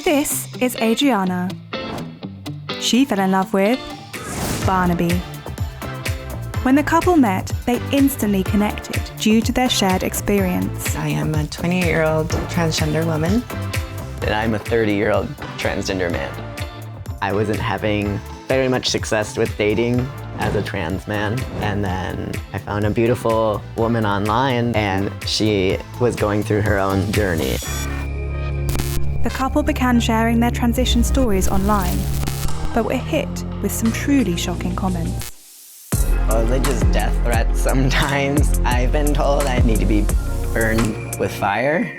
This is Adriana. She fell in love with Barnaby. When the couple met, they instantly connected due to their shared experience. I am a 28-year-old transgender woman. And I'm a 30-year-old transgender man. I wasn't having very much success with dating as a trans man, and then I found a beautiful woman online, and she was going through her own journey. The couple began sharing their transition stories online, but were hit with some truly shocking comments. Religious death threats sometimes. I've been told I need to be burned with fire.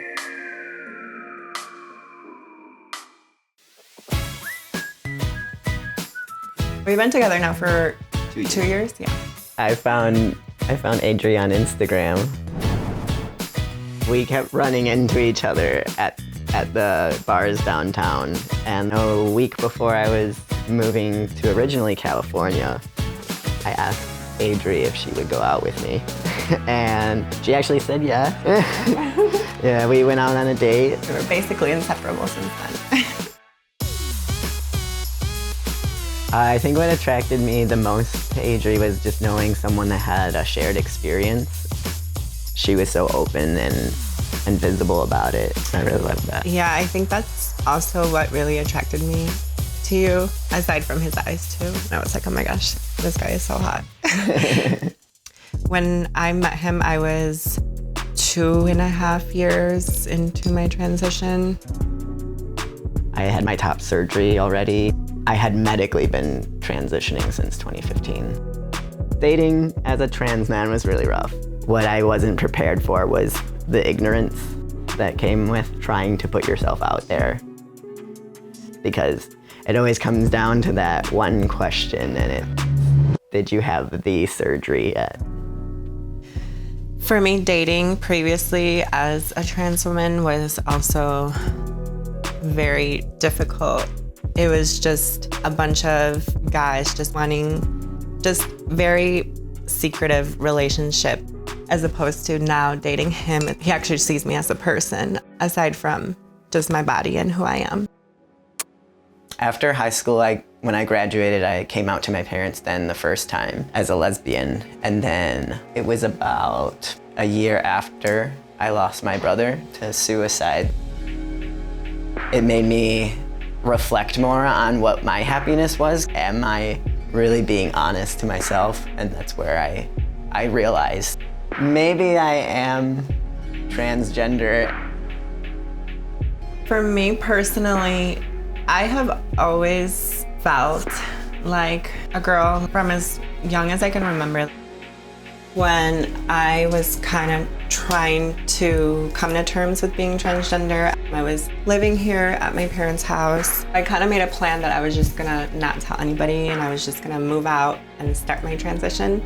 We've been together now for 2 years. Yeah. I found Adri on Instagram. We kept running into each other at the bars downtown. And a week before I was moving to originally California, I asked Adri if she would go out with me. And she actually said yeah. Yeah, we went out on a date. We're basically inseparable since then. I think what attracted me the most to Adri was just knowing someone that had a shared experience. She was so open and visible about it. I really loved that. Yeah, I think that's also what really attracted me to you, aside from his eyes too. And I was like, oh my gosh, this guy is so hot. When I met him, I was 2.5 years into my transition. I had my top surgery already. I had medically been transitioning since 2015. Dating as a trans man was really rough. What I wasn't prepared for was the ignorance that came with trying to put yourself out there. Because it always comes down to that one question, and did you have the surgery yet? For me, dating previously as a trans woman was also very difficult. It was just a bunch of guys just wanting just very secretive relationship, as opposed to now dating him. He actually sees me as a person, aside from just my body and who I am. After high school, when I graduated, I came out to my parents then the first time as a lesbian. And then it was about a year after I lost my brother to suicide. It made me reflect more on what my happiness was. Am I really being honest to myself? And that's where I realized maybe I am transgender. For me personally, I have always felt like a girl from as young as I can remember. When I was kind of trying to come to terms with being transgender, I was living here at my parents' house. I kind of made a plan that I was just gonna not tell anybody, and I was just gonna move out and start my transition.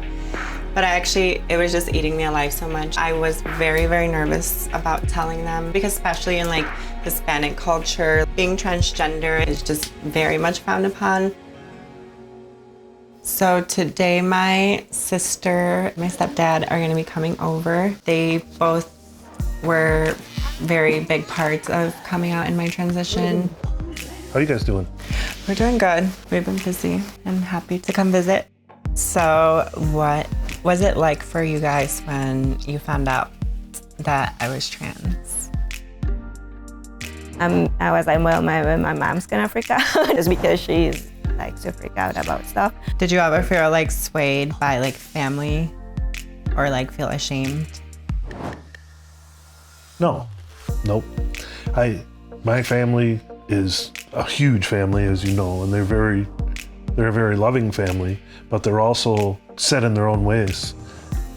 But it was just eating me alive so much. I was very, very nervous about telling them, because especially in Hispanic culture, being transgender is just very much frowned upon. So today my sister, my stepdad are gonna be coming over. They both were very big parts of coming out in my transition. How are you guys doing? We're doing good. We've been busy and happy to come visit. So what was it like for you guys when you found out that I was trans? I was like, well, my mom's gonna freak out just because she's to freak out about stuff. Did you ever feel swayed by family or feel ashamed? No, nope. My family is a huge family, as you know, and they're a very loving family, but they're also set in their own ways.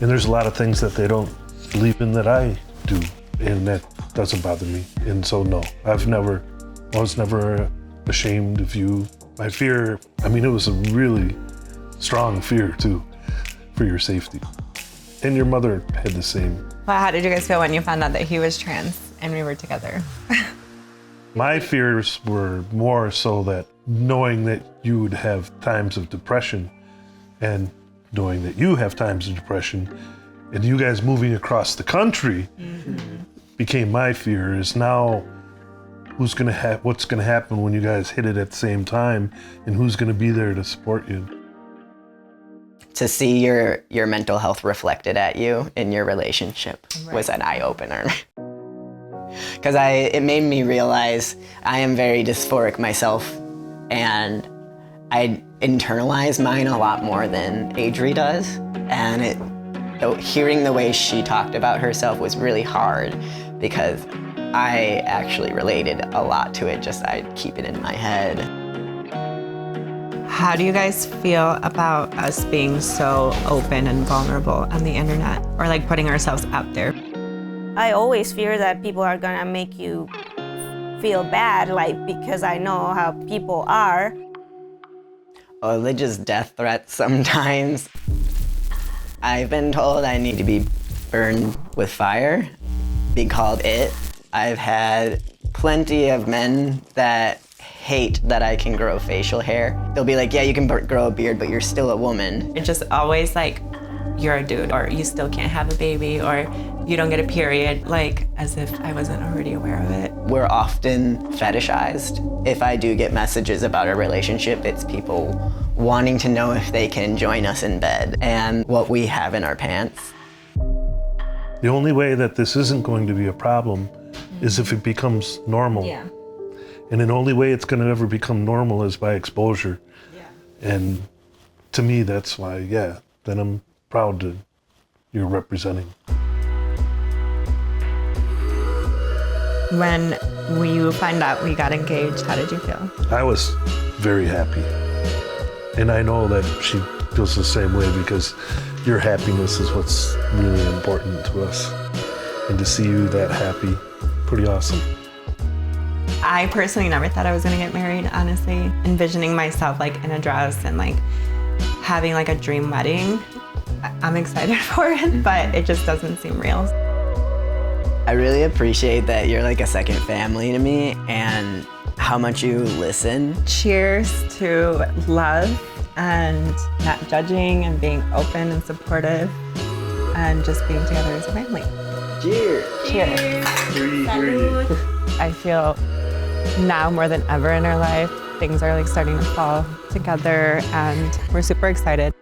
And there's a lot of things that they don't believe in that I do, and that doesn't bother me. And so no, I was never ashamed of you. My fear, it was a really strong fear too, for your safety. And your mother had the same. Well, how did you guys feel when you found out that he was trans and we were together? My fears were more so that knowing that you would have times of depression, and knowing that you have times of depression, and you guys moving across the country became my fear. Is now what's going to happen when you guys hit it at the same time, and who's going to be there to support you. To see your mental health reflected at you in your relationship was an eye-opener. Because it made me realize I am very dysphoric myself, and I internalize mine a lot more than Adri does. And hearing the way she talked about herself was really hard, because I actually related a lot to it, just I'd keep it in my head. How do you guys feel about us being so open and vulnerable on the internet, or like putting ourselves out there? I always fear that people are gonna make you feel bad, like, because I know how people are. Religious death threats sometimes. I've been told I need to be burned with fire, be called it. I've had plenty of men that hate that I can grow facial hair. They'll be like, yeah, you can grow a beard, but you're still a woman. It's just always like, you're a dude, or you still can't have a baby, or you don't get a period, like as if I wasn't already aware of it. We're often fetishized. If I do get messages about our relationship, it's people wanting to know if they can join us in bed and what we have in our pants. The only way that this isn't going to be a problem is if it becomes normal. Yeah. And the only way it's going to ever become normal is by exposure. Yeah. And to me, that's why, yeah, then I'm proud to you're representing. When you find out we got engaged, how did you feel? I was very happy. And I know that she feels the same way, because your happiness is what's really important to us. And to see you that happy, pretty awesome. I personally never thought I was gonna get married, honestly. Envisioning myself like in a dress and like having like a dream wedding. I'm excited for it, but it just doesn't seem real. I really appreciate that you're like a second family to me, and how much you listen. Cheers to love and not judging and being open and supportive and just being together as a family. Cheers. Cheers. I feel now more than ever in our life, things are like starting to fall together, and we're super excited.